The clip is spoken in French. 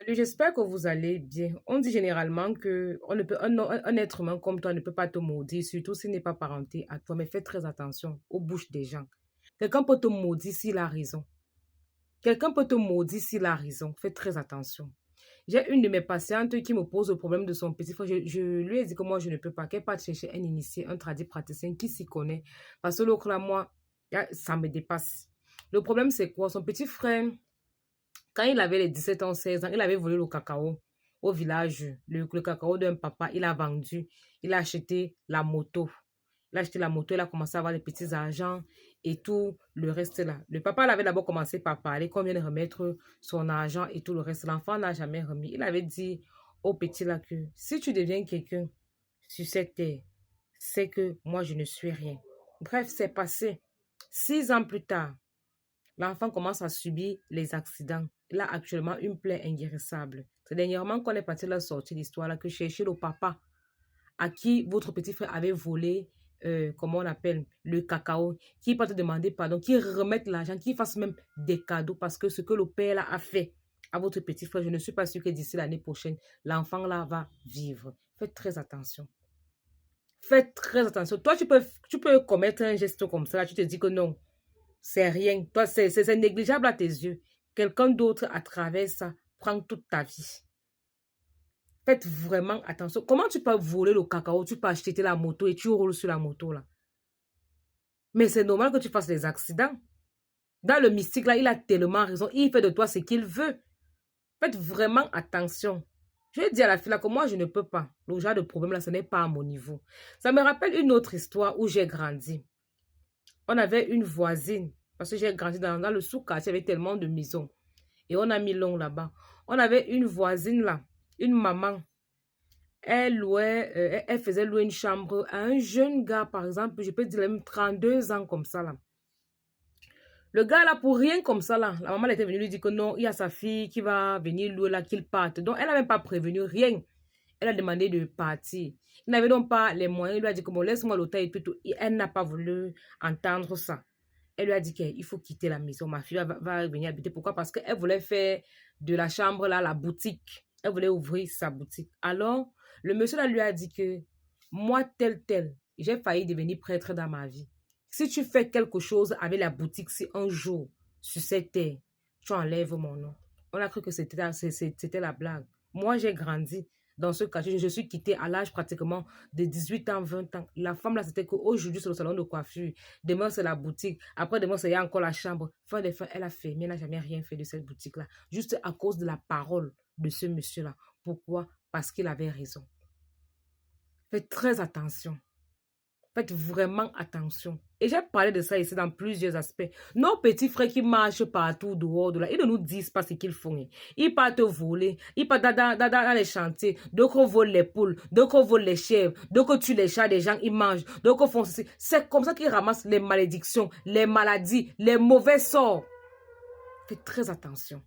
Salut, j'espère que vous allez bien. On dit généralement que on ne peut, un être humain comme toi ne peut pas te maudire, surtout s'il n'est pas parenté à toi. Mais fais très attention aux bouches des gens. Quelqu'un peut te maudire s'il a raison. Quelqu'un peut te maudire s'il a raison. Fais très attention. J'ai une de mes patientes qui me pose le problème de son petit frère. Je lui ai dit que moi, je ne peux pas. Qu'elle parte chercher un initié, un tradit praticien qui s'y connaît. Parce que l'autre là, moi, ça me dépasse. Le problème, c'est quoi? Son petit frère, quand il avait les 17 ans, 16 ans, il avait volé le cacao au village. Le cacao d'un papa, il a vendu. Il a acheté la moto. Il a acheté la moto, il a commencé à avoir les petits argents et tout le reste là. Le papa l'avait d'abord commencé par parler combien de remettre son argent et tout le reste. L'enfant n'a jamais remis. Il avait dit au petit là que si tu deviens quelqu'un sur cette terre, c'est que moi je ne suis rien. Bref, c'est passé. 6 ans plus tard, l'enfant commence à subir les accidents. Il a actuellement une plaie inguérissable. C'est dernièrement qu'on est parti là sortir l'histoire là que chercher le papa à qui votre petit frère avait volé, comment on appelle, le cacao, qui peut te demander pardon, qui remette l'argent, qui fasse même des cadeaux parce que ce que le père là a fait à votre petit frère, je ne suis pas sûre que d'ici l'année prochaine, l'enfant là va vivre. Faites très attention. Faites très attention. Toi, tu peux commettre un geste comme ça, là, tu te dis que non, c'est rien. Toi, c'est négligeable à tes yeux. Quelqu'un d'autre, à travers ça, prend toute ta vie. Faites vraiment attention. Comment tu peux voler le cacao? Tu peux acheter la moto et tu roules sur la moto là. Mais c'est normal que tu fasses des accidents. Dans le mystique là, il a tellement raison. Il fait de toi ce qu'il veut. Faites vraiment attention. Je vais dire à la fille là que moi, je ne peux pas. Le genre de problème là, ce n'est pas à mon niveau. Ça me rappelle une autre histoire où j'ai grandi. On avait une voisine. Parce que j'ai grandi dans le sous-quartier avec tellement de maisons. Et on a mis long là-bas. On avait une voisine là, une maman. Elle faisait louer une chambre à un jeune gars, par exemple, je peux dire même 32 ans comme ça là. Le gars là, pour rien comme ça là, la maman elle était venue lui dire que non, il y a sa fille qui va venir louer là, qu'il parte. Donc elle n'a même pas prévenu, rien. Elle a demandé de partir. Il n'avait donc pas les moyens, il lui a dit que bon, laisse-moi l'hôtel et tout. Et elle n'a pas voulu entendre ça. Elle lui a dit qu'il faut quitter la maison. Ma fille va venir habiter. Pourquoi? Parce qu'elle voulait faire de la chambre là la boutique. Elle voulait ouvrir sa boutique. Alors, le monsieur là lui a dit que moi, tel, j'ai failli devenir prêtre dans ma vie. Si tu fais quelque chose avec la boutique, si un jour, sur cette terre, tu enlèves mon nom. On a cru que c'était la blague. Moi, j'ai grandi dans ce quartier. Je suis quittée à l'âge pratiquement de 18 ans, 20 ans. La femme là, c'était qu'aujourd'hui, c'est le salon de coiffure. Demain, c'est la boutique. Après, demain, c'est encore la chambre. Fin de fin, elle a fermé. Elle n'a jamais rien fait de cette boutique-là. Juste à cause de la parole de ce monsieur-là. Pourquoi? Parce qu'il avait raison. Faites très attention. Faites vraiment attention. Et j'ai parlé de ça ici dans plusieurs aspects. Nos petits frères qui marchent partout dehors de là, ils ne nous disent pas ce qu'ils font. Ils partent voler, ils partent dans les chantiers. D'autres volent les poules, d'autres volent les chèvres, d'autres tuent les chats des gens, ils mangent, d'autres font ceci. C'est comme ça qu'ils ramassent les malédictions, les maladies, les mauvais sorts. Faites très attention.